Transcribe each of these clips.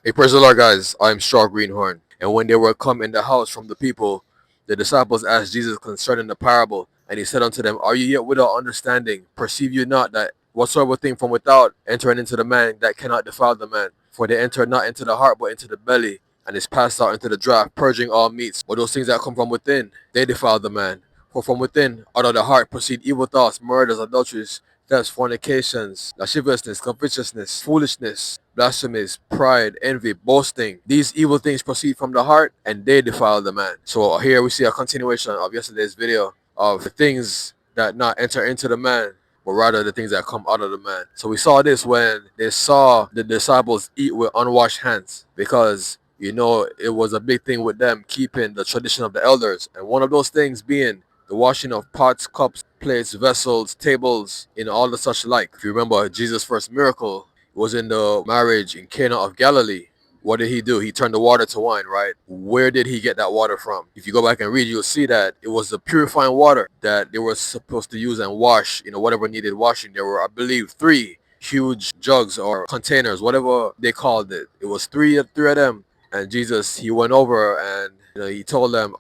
Hey, praise the Lord, guys. I'm Straw Greenhorn. And when they were come in the house from the people, the disciples asked Jesus concerning the parable. And he said unto them, Are you yet without understanding? Perceive you not that whatsoever thing from without entering into the man, that cannot defile the man? For they enter not into the heart, but into the belly, and is passed out into the draught, purging all meats. But those things that come from within, they defile the man. For from within, out of the heart, proceed evil thoughts, murders, adulteries, thefts, fornications, lasciviousness, covetousness, foolishness, blasphemies, pride, envy, boasting. These evil things proceed from the heart, and they defile the man. So here we see a continuation of yesterday's video of the things that not enter into the man, but rather the things that come out of the man. So we saw this when they saw the disciples eat with unwashed hands, because it was a big thing with them keeping the tradition of the elders, and one of those things being the washing of pots, cups, plates, vessels, tables, all the such like. If you remember, Jesus' first miracle was in the marriage in Cana of Galilee. What did he do? He turned the water to wine, right? Where did he get that water from? If you go back and read, you'll see that it was the purifying water that they were supposed to use and wash, whatever needed washing. There were, I believe, three huge jugs or containers, whatever they called it. It was three of them. And Jesus, he went over and he told them,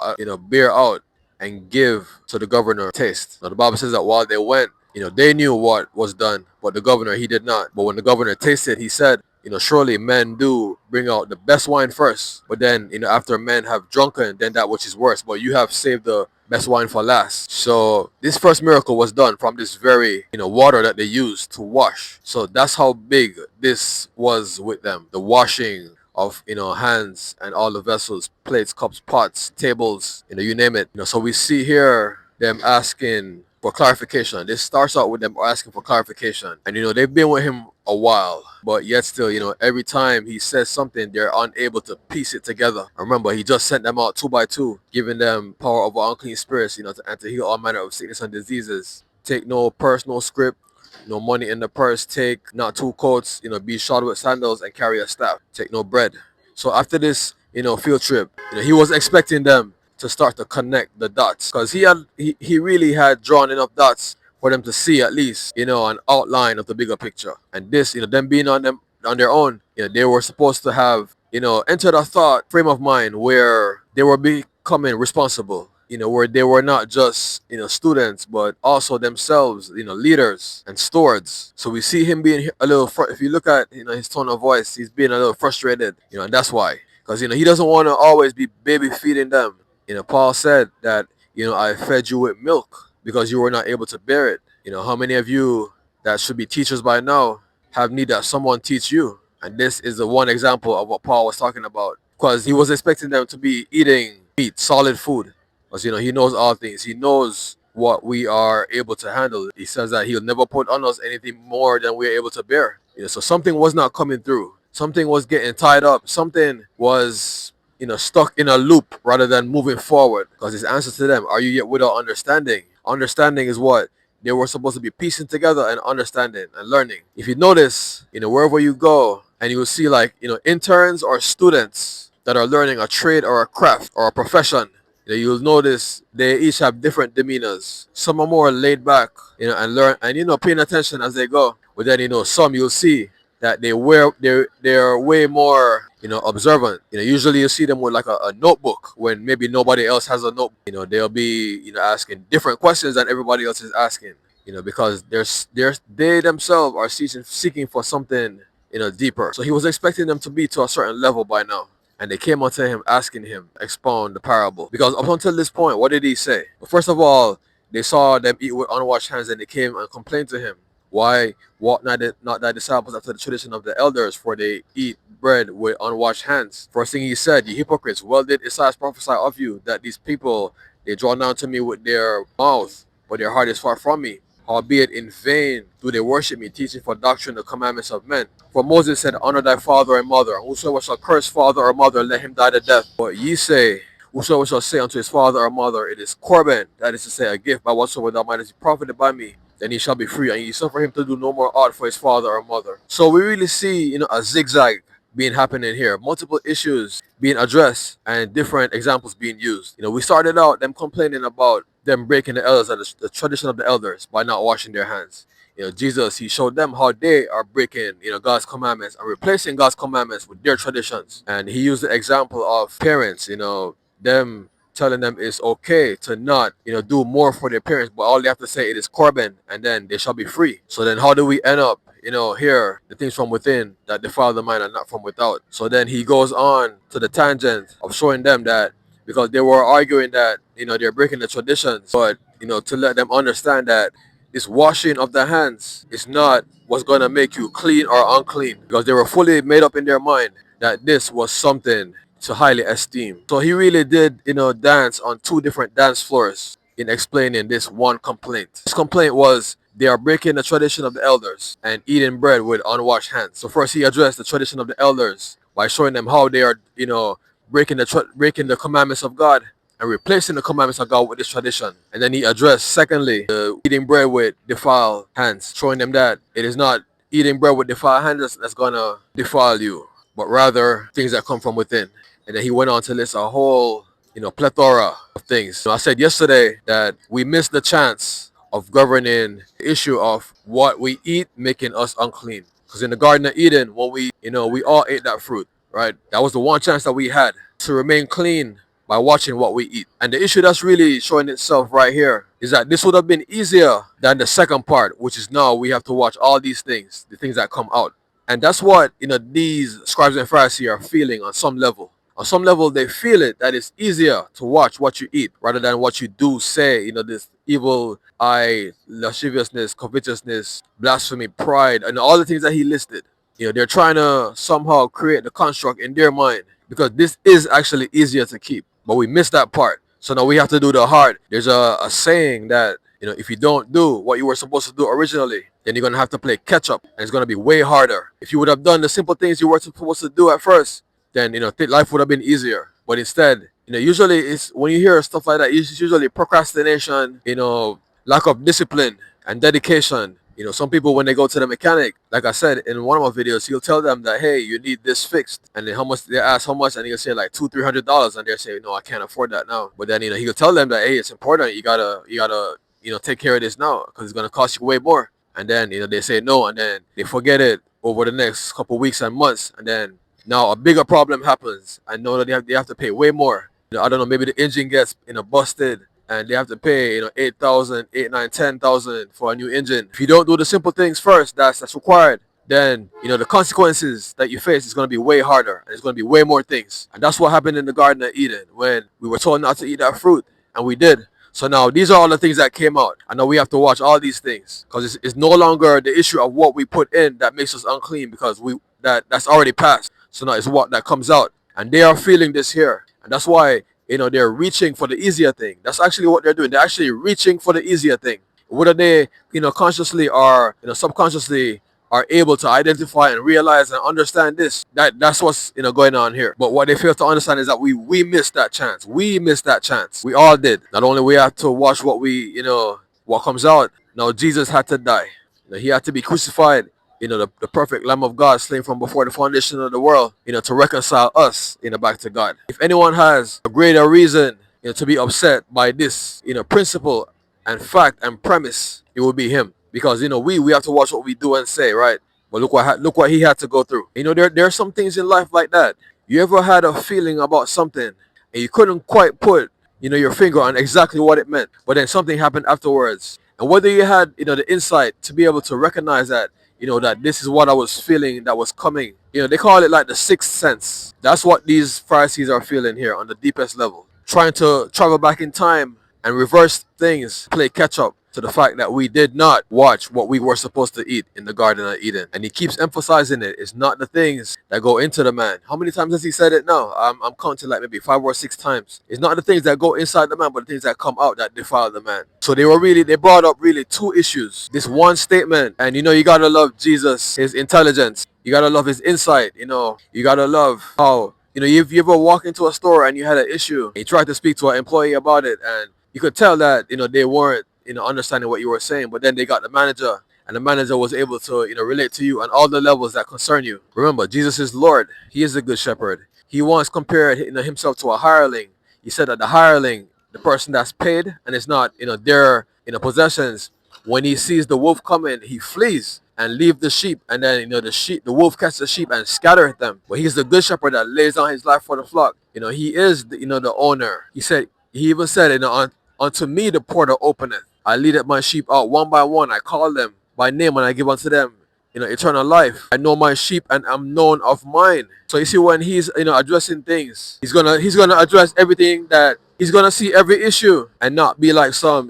bear out and give to the governor taste. Now the Bible says that while they went, they knew what was done, but the governor, he did not. But when the governor tasted, he said, surely men do bring out the best wine first, but then, after men have drunken, then that which is worse. But you have saved the best wine for last. So this first miracle was done from this very, water that they used to wash. So that's how big this was with them. The washing of hands and all the vessels, plates, cups, pots, tables, you name it. So we see here them asking for clarification. This starts out with them asking for clarification, and they've been with him a while, but yet still, every time he says something, they're unable to piece it together. Remember, he just sent them out two by two, giving them power over unclean spirits, to heal all manner of sickness and diseases. Take no personal script, no money in the purse. Take not two coats, be shod with sandals and carry a staff. Take no bread. So after this, field trip, he was expecting them to start to connect the dots, because he really had drawn enough dots for them to see at least, an outline of the bigger picture. And this, them being on their own, they were supposed to have, entered a thought frame of mind where they were becoming responsible, where they were not just, students, but also themselves, leaders and stewards. So we see him being a little, if you look at, his tone of voice, he's being a little frustrated, and that's why. Because, he doesn't want to always be baby feeding them. Paul said that, I fed you with milk because you were not able to bear it. How many of you that should be teachers by now have need that someone teach you? And this is the one example of what Paul was talking about, because he was expecting them to be eating meat, solid food. Because, he knows all things. He knows what we are able to handle. He says that he'll never put on us anything more than we're able to bear. So something was not coming through. Something was getting tied up. Something was, stuck in a loop rather than moving forward. Because his answer to them, are you yet without understanding? Understanding is what they were supposed to be piecing together and understanding and learning. If you notice, wherever you go, and you will see like, interns or students that are learning a trade or a craft or a profession, you'll notice they each have different demeanors. Some are more laid back, and learn and paying attention as they go. But then some you'll see that they're way more observant. Usually you see them with like a notebook when maybe nobody else has a notebook. They'll be asking different questions than everybody else is asking. Because they themselves are seeking for something deeper. So he was expecting them to be to a certain level by now. And they came unto him asking him to expound the parable. Because up until this point, what did he say? Well, first of all, they saw them eat with unwashed hands, and they came and complained to him. Why walk not thy disciples after the tradition of the elders, for they eat bread with unwashed hands? First thing he said, ye hypocrites, well did Isaiah prophesy of you, that these people, they draw down to me with their mouth, but their heart is far from me. Howbeit in vain do they worship me, teaching for doctrine the commandments of men. For Moses said, honor thy father and mother, and whosoever shall curse father or mother, let him die the death. But ye say, whosoever shall say unto his father or mother, it is Corban, that is to say, a gift, by whatsoever thou mightest be profited by me, then he shall be free, and ye suffer him to do no more ought for his father or mother. So we really see, a zigzag being happening here, multiple issues being addressed and different examples being used. We started out them complaining about them breaking the tradition of the elders by not washing their hands. Jesus, he showed them how they are breaking, God's commandments and replacing God's commandments with their traditions. And he used the example of parents, them telling them it's okay to not, do more for their parents, but all they have to say it is Corban, and then they shall be free. So then how do we end up, here, the things from within that defile the mind and not from without? So then he goes on to the tangent of showing them that because they were arguing that, they're breaking the traditions, but, to let them understand that this washing of the hands is not what's going to make you clean or unclean, because they were fully made up in their mind that this was something to highly esteem. So he really did, dance on two different dance floors in explaining this one complaint. This complaint was they are breaking the tradition of the elders and eating bread with unwashed hands. So first he addressed the tradition of the elders by showing them how they are, breaking the commandments of God and replacing the commandments of God with this tradition. And then he addressed, secondly, the eating bread with defiled hands, showing them that it is not eating bread with defiled hands that's going to defile you, but rather things that come from within. And then he went on to list a whole, plethora of things. So I said yesterday that we missed the chance of governing the issue of what we eat making us unclean. Because in the Garden of Eden, when we all ate that fruit, right? That was the one chance that we had to remain clean by watching what we eat. And the issue that's really showing itself right here is that this would have been easier than the second part, which is now we have to watch all these things, the things that come out. And that's what, these scribes and Pharisees are feeling on some level. On some level, they feel it that it's easier to watch what you eat rather than what you do say, this evil eye, lasciviousness, covetousness, blasphemy, pride, and all the things that he listed. They're trying to somehow create the construct in their mind because this is actually easier to keep. But we missed that part. So now we have to do the hard. There's a saying that, if you don't do what you were supposed to do originally, then you're going to have to play catch up. And it's going to be way harder. If you would have done the simple things you were supposed to do at first, then, life would have been easier. But instead, usually it's when you hear stuff like that, it's usually procrastination, lack of discipline and dedication. Some people, when they go to the mechanic, like I said in one of my videos, he'll tell them that, hey, you need this fixed. And then how much, they ask how much, and he'll say like $200-300. And they're saying, no, I can't afford that now. But then, he'll tell them that, hey, it's important. You gotta, take care of this now because it's going to cost you way more. And then, they say no, and then they forget it over the next couple weeks and months. And then now a bigger problem happens. I know that they have to pay way more. I don't know, maybe the engine gets, busted, and they have to pay, 8,000, 8, 9, 10,000 for a new engine. If you don't do the simple things first, that's required, then, the consequences that you face is going to be way harder, and it's going to be way more things. And that's what happened in the Garden of Eden when we were told not to eat that fruit, and we did. So now these are all the things that came out. I know we have to watch all these things because it's no longer the issue of what we put in that makes us unclean because that's already passed. So now it's what that comes out. And they are feeling this here. And that's why, they're reaching for the easier thing. That's actually what they're doing. They're actually reaching for the easier thing. Whether they, consciously or, subconsciously are able to identify and realize and understand this, that's what's, going on here. But what they fail to understand is that we missed that chance. We missed that chance. We all did. Not only we have to watch what what comes out. Now Jesus had to die. He had to be crucified. The perfect Lamb of God slain from before the foundation of the world, to reconcile us, back to God. If anyone has a greater reason, to be upset by this, principle and fact and premise, it would be him. Because, we have to watch what we do and say, right? But look what he had to go through. There are some things in life like that. You ever had a feeling about something and you couldn't quite put, your finger on exactly what it meant, but then something happened afterwards. And whether you had, the insight to be able to recognize that, that this is what I was feeling that was coming. They call it like the sixth sense. That's what these Pharisees are feeling here on the deepest level. Trying to travel back in time and reverse things, play catch up to the fact that we did not watch what we were supposed to eat in the Garden of Eden. And he keeps emphasizing it. It's not the things that go into the man. How many times has he said it now? I'm counting like maybe 5 or 6 times. It's not the things that go inside the man, but the things that come out that defile the man. So they brought up really 2 issues. This one statement, and you gotta love Jesus, his intelligence. You gotta love his insight. You gotta love how, if you ever walk into a store and you had an issue, and you tried to speak to an employee about it, and you could tell that, they weren't, understanding what you were saying, but then they got the manager, and the manager was able to, relate to you on all the levels that concern you. Remember, Jesus is Lord. He is the good shepherd. He once compared, himself to a hireling. He said that the hireling, the person that's paid and it's not, their, possessions, when he sees the wolf coming, he flees and leave the sheep, and then the wolf catches the sheep and scatters them. But he's the good shepherd that lays down his life for the flock. He is the owner. He even said, unto me the porter openeth. I leadeth my sheep out one by one. I call them by name and I give unto them eternal life. I know my sheep and am known of mine. So you see, when he's addressing things, he's gonna address everything. That he's gonna see every issue and not be like some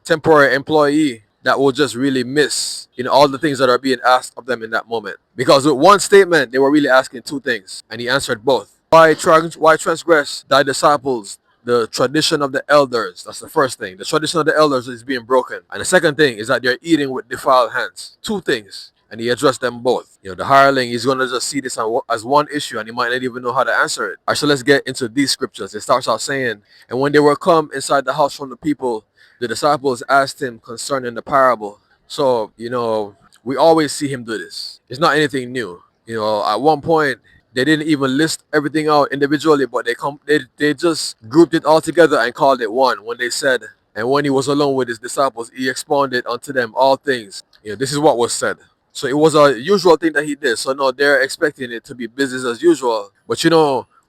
temporary employee that will just really miss all the things that are being asked of them in that moment. Because with one statement, they were really asking two things, and he answered both. Why transgress thy disciples the tradition of the elders? That's the first thing. The tradition of the elders is being broken. And the second thing is that they're eating with defiled hands. Two things. And he addressed them both. The hireling is going to just see this as one issue, and he might not even know how to answer it. All right, so let's get into these scriptures. It starts out saying, and when they were come inside the house from the people, the disciples asked him concerning the parable. So, we always see him do this. It's not anything new. At one point, they didn't even list everything out individually, but they just grouped it all together and called it one. When they said, and when he was alone with his disciples, he expounded unto them all things. This is what was said. So it was a usual thing that he did. So no, they're expecting it to be business as usual. But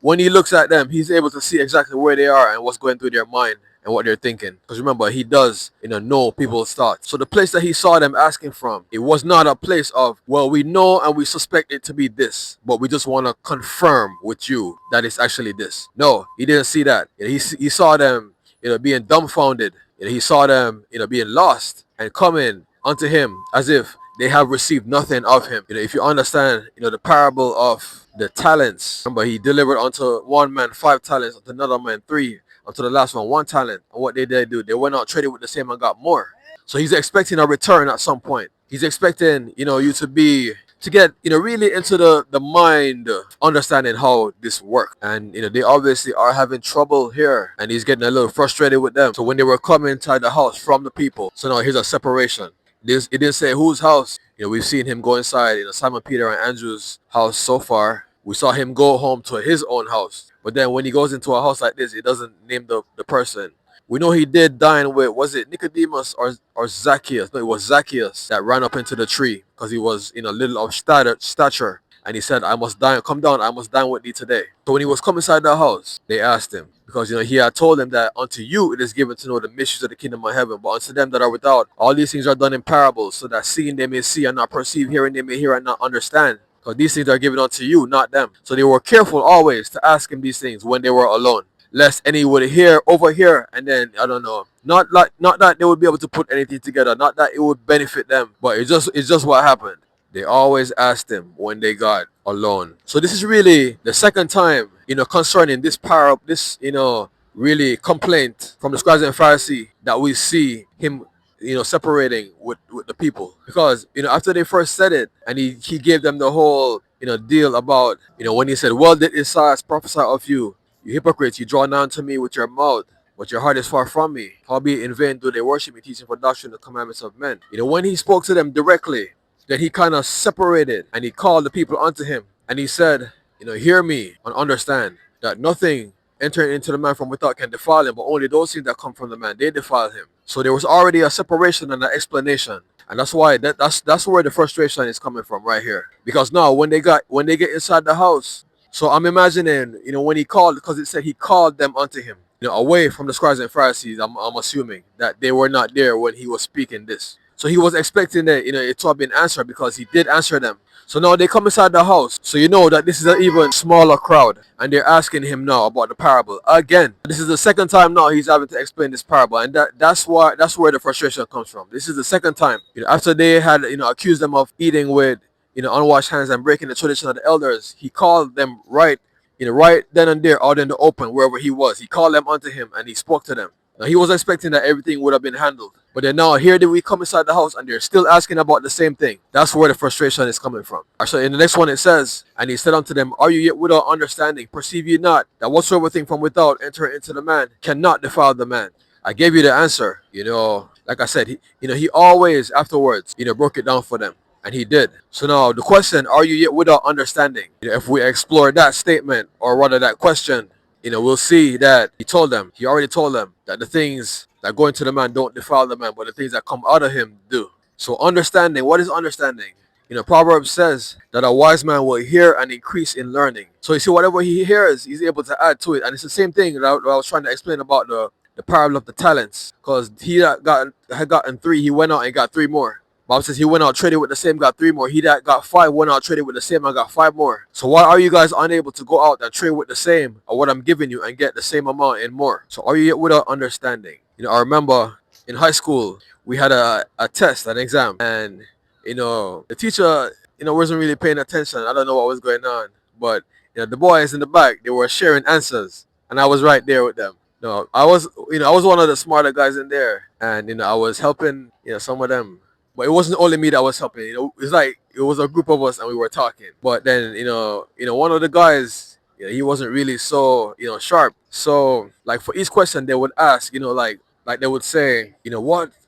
when he looks at them, he's able to see exactly where they are and what's going through their mind and what they're thinking. Because remember, he does know people's thoughts. So the place that he saw them asking from, it was not a place of, well, we know and we suspect it to be this, but we just want to confirm with you that it's actually this. No, he didn't see that. He saw them being dumbfounded. He saw them being lost and coming unto him as if they have received nothing of him. If you understand the parable of the talents, remember, he delivered unto one man 5 talents, unto another man 3, unto the last one 1 talent. And what did they do? They went out, traded with the same, and got more. So he's expecting a return at some point. He's expecting you to get really into the mind, understanding how this works. And they obviously are having trouble here, and he's getting a little frustrated with them. So when they were coming inside the house from the people, so now here's a separation. It didn't say whose house. We've seen him go inside Simon Peter and Andrew's house so far. We saw him go home to his own house. But then when he goes into a house like this, it doesn't name the person. We know he did dine with, was it Nicodemus or Zacchaeus? No, it was Zacchaeus that ran up into the tree because he was little of stature. And he said, I must dine, come down, I must dine with thee today. So when he was coming inside the house, they asked him, because he had told them that unto you it is given to know the mysteries of the kingdom of heaven, but unto them that are without, all these things are done in parables, so that seeing they may see and not perceive, hearing they may hear and not understand. Because these things are given unto you, not them. So they were careful always to ask him these things when they were alone, lest any would overhear, and then I don't know. Not that they would be able to put anything together, not that it would benefit them, but it's just what happened. They always asked him when they got alone. So this is really the second time, concerning this parable, this, really complaint from the scribes and Pharisees that we see him, separating with the people. Because, after they first said it, and he gave them the whole, deal about, when he said, well, did Isaiah prophesy of you, you hypocrites, you draw nigh to me with your mouth, but your heart is far from me. Howbeit in vain do they worship me, teaching for doctrine the commandments of men. When he spoke to them directly, that he kind of separated and he called the people unto him, and he said, hear me and understand that nothing entering into the man from without can defile him, but only those things that come from the man, they defile him. So there was already a separation and an explanation, and that's why that's where the frustration is coming from right here. Because now when they get inside the house, so I'm imagining when he called, because it said he called them unto him, away from the scribes and Pharisees. I'm assuming that they were not there when he was speaking this. So he was expecting that, it to have been answered, because he did answer them. So now they come inside the house. So that this is an even smaller crowd. And they're asking him now about the parable. Again, this is the second time now he's having to explain this parable. And that's where the frustration comes from. This is the second time. After they had, accused them of eating with, unwashed hands and breaking the tradition of the elders, he called them right then and there out in the open, wherever he was. He called them unto him and he spoke to them. Now he was expecting that everything would have been handled. But then now here we come inside the house and they're still asking about the same thing. That's where the frustration is coming from. So in the next one it says, and he said unto them, are you yet without understanding? Perceive ye not that whatsoever thing from without enter into the man cannot defile the man? I gave you the answer. Like I said, he always afterwards, broke it down for them. And he did. So now the question, are you yet without understanding? If we explore that statement, or rather that question, we'll see that he already told them that the things that go into the man don't defile the man, but the things that come out of him do. So understanding, what is understanding? Proverbs says that a wise man will hear and increase in learning. So you see, whatever he hears, he's able to add to it. And it's the same thing that I was trying to explain about the parable of the talents. Because he that had gotten 3, he went out and got 3 more. Bob says he went out traded with the same, got 3 more. He that got 5 went out traded with the same and got 5 more. So why are you guys unable to go out and trade with the same or what I'm giving you and get the same amount and more? So are you yet without understanding? I remember in high school we had a test, an exam, and the teacher wasn't really paying attention. I don't know what was going on, but the boys in the back, they were sharing answers, and I was right there with them. I was one of the smarter guys in there, and I was helping some of them. But it wasn't only me that was helping. It's like it was a group of us and we were talking. But then one of the guys, he wasn't really so sharp. So like for each question they would ask, like they would say,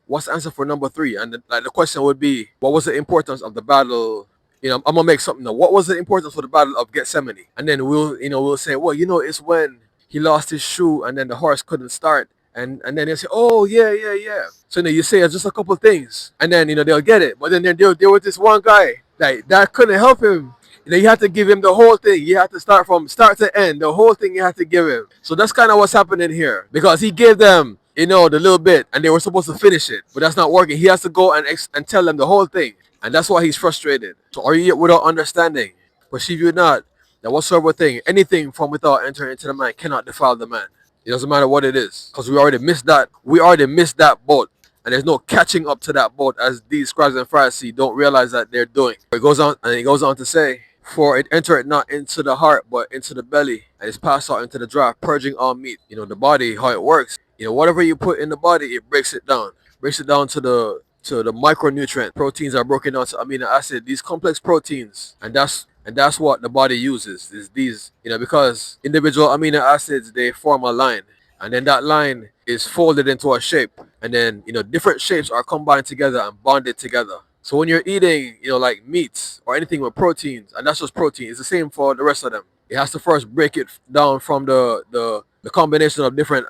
what's the answer for number 3? And the question would be, what was the importance of the battle? I'm gonna make something up. What was the importance for the battle of Gethsemane? And then we'll say, well, it's when he lost his shoe and then the horse couldn't start. And then they'll say, oh, yeah. So you say just a couple things. And then, they'll get it. But then there was this one guy that couldn't help him. You had to give him the whole thing. You had to start from start to end. The whole thing you had to give him. So that's kind of what's happening here. Because he gave them, the little bit. And they were supposed to finish it. But that's not working. He has to go and tell them the whole thing. And that's why he's frustrated. So are you yet without understanding? Perceive you not that whatsoever thing, anything from without entering into the man cannot defile the man. It doesn't matter what it is, because we already missed that. We already missed that boat, and there's no catching up to that boat, as these scribes and Pharisees don't realize that they're doing. It goes on to say, for it entereth not into the heart, but into the belly, and is passed out into the draught, purging all meat. The body, how it works. Whatever you put in the body, it breaks it down. Breaks it down to the micronutrient. Proteins are broken down to amino acid. These complex proteins, and that's what the body uses, is these, because individual amino acids, they form a line. And then that line is folded into a shape. And then, different shapes are combined together and bonded together. So when you're eating, like meats or anything with proteins, and that's just protein, it's the same for the rest of them. It has to first break it down from the combination of different,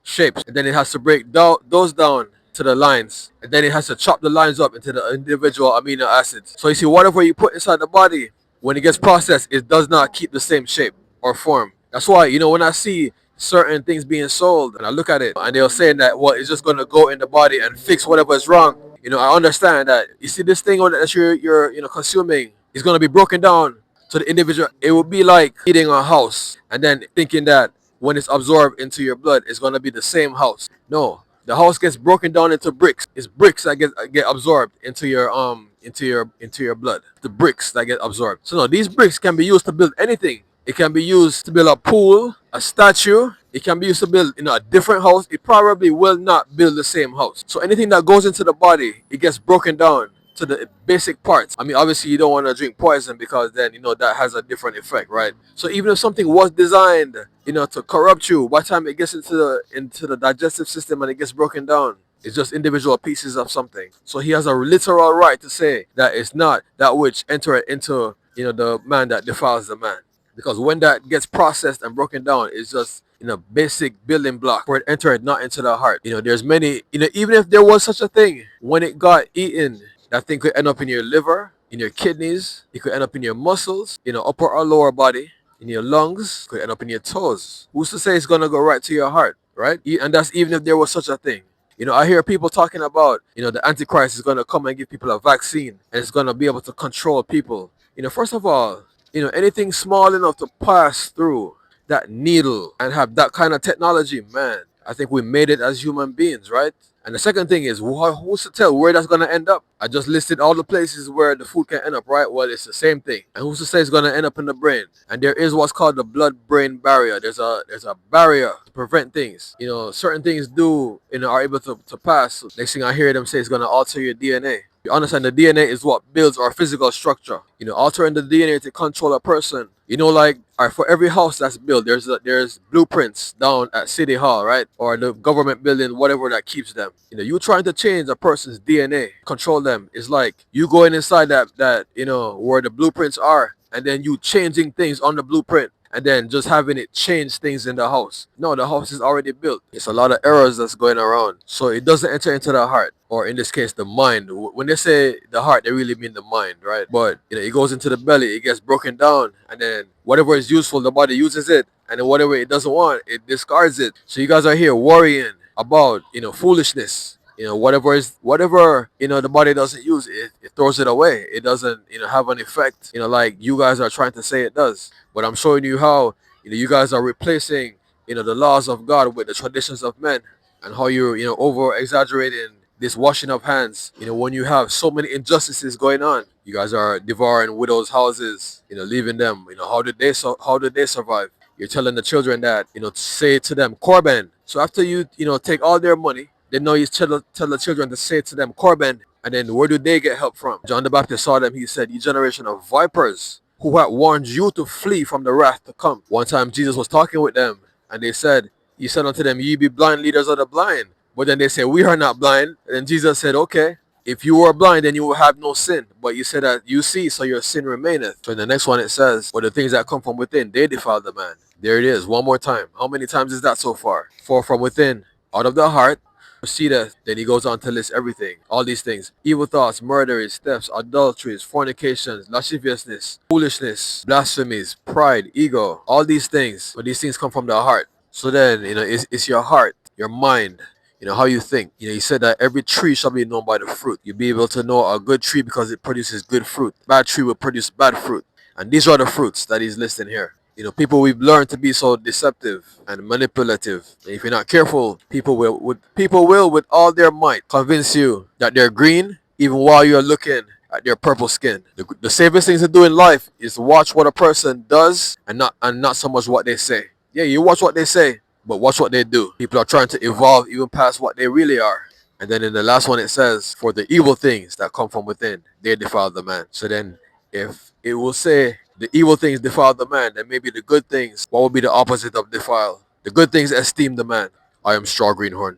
shapes. And then it has to break those down to the lines. And then it has to chop the lines up into the individual amino acids. So you see, whatever you put inside the body, when it gets processed, it does not keep the same shape or form. That's why, when I see certain things being sold and I look at it and they're saying that, well, it's just going to go in the body and fix whatever is wrong. I understand that. You see, this thing that you're consuming is going to be broken down to the individual. It would be like eating a house and then thinking that when it's absorbed into your blood, it's going to be the same house. No, the house gets broken down into bricks. It's bricks that get absorbed into your blood. The bricks that get absorbed. So no, these bricks can be used to build anything. It can be used to build a pool, a statue. It can be used to build a different house. It probably will not build the same house. So anything that goes into the body, it gets broken down to the basic parts. I mean, obviously you don't want to drink poison, because then that has a different effect, right? So even if something was designed to corrupt you, by the time it gets into the digestive system and it gets broken down, it's just individual pieces of something. So he has a literal right to say that it's not that which entereth into the man that defiles the man. Because when that gets processed and broken down, it's just basic building block for it entered not into the heart. There's many, even if there was such a thing, when it got eaten, that thing could end up in your liver, in your kidneys, it could end up in your muscles, upper or lower body, in your lungs, it could end up in your toes. Who's to say it's gonna go right to your heart, right? And that's even if there was such a thing. I hear people talking about, the Antichrist is gonna come and give people a vaccine and it's gonna be able to control people. First of all, anything small enough to pass through that needle and have that kind of technology, man, I think we made it as human beings, right? And the second thing is, who's to tell where that's going to end up? I just listed all the places where the food can end up, right? Well, it's the same thing. And who's to say it's going to end up in the brain? And there is what's called the blood-brain barrier. There's a barrier to prevent things. Certain things are able to pass. So next thing I hear them say, it's going to alter your DNA. You understand, the DNA is what builds our physical structure. Altering the DNA to control a person. For every house that's built, there's blueprints down at City Hall, right? Or the government building, whatever that keeps them. You trying to change a person's DNA, control them, is like you going inside that where the blueprints are, and then you changing things on the blueprint. and then just having it change things in the house. No, the house is already built. It's a lot of errors that's going around. So it doesn't enter into the heart, or in this case, the mind. When they say the heart, they really mean the mind, right? But it goes into the belly, it gets broken down, and then whatever is useful, the body uses it, and then whatever it doesn't want, it discards it. So you guys are here worrying about foolishness. Whatever the body doesn't use, it throws it away. It doesn't have an effect like you guys are trying to say it does. But I'm showing you how you guys are replacing the laws of God with the traditions of men, and how you're over exaggerating this washing of hands when you have so many injustices going on. You guys are devouring widows' houses, leaving them. How did they survive? You're telling the children that to say to them Corban. So after you take all their money, then now you tell the children to say to them Corban. And then where do they get help from? John the Baptist saw them. He said, "You generation of vipers, who had warned you to flee from the wrath to come." One time Jesus was talking with them, and they said, "He said unto them, Ye be blind leaders of the blind." But then they say, "We are not blind." And then Jesus said, "Okay, if you were blind, then you will have no sin. But you said that you see, so your sin remaineth." So in the next one it says, "For the things that come from within, they defile the man." There it is, one more time. How many times is that so far? For from within, out of the heart, proceedeth. Then he goes on to list everything. All these things. Evil thoughts, murderers, thefts, adulteries, fornications, lasciviousness, foolishness, blasphemies, pride, ego. All these things. But these things come from the heart. So then, it's your heart, your mind, how you think. He said that every tree shall be known by the fruit. You'll be able to know a good tree because it produces good fruit. Bad tree will produce bad fruit. And these are the fruits that he's listing here. People, we've learned to be so deceptive and manipulative. And if you're not careful, people will with all their might convince you that they're green even while you're looking at their purple skin. The safest thing to do in life is to watch what a person does, and not so much what they say. Yeah, you watch what they say, but watch what they do. People are trying to evolve even past what they really are. And then in the last one it says, "For the evil things that come from within, they defile the man." So then if it will say the evil things defile the man, then maybe the good things, what would be the opposite of defile? The good things esteem the man. I am Straw Greenhorn.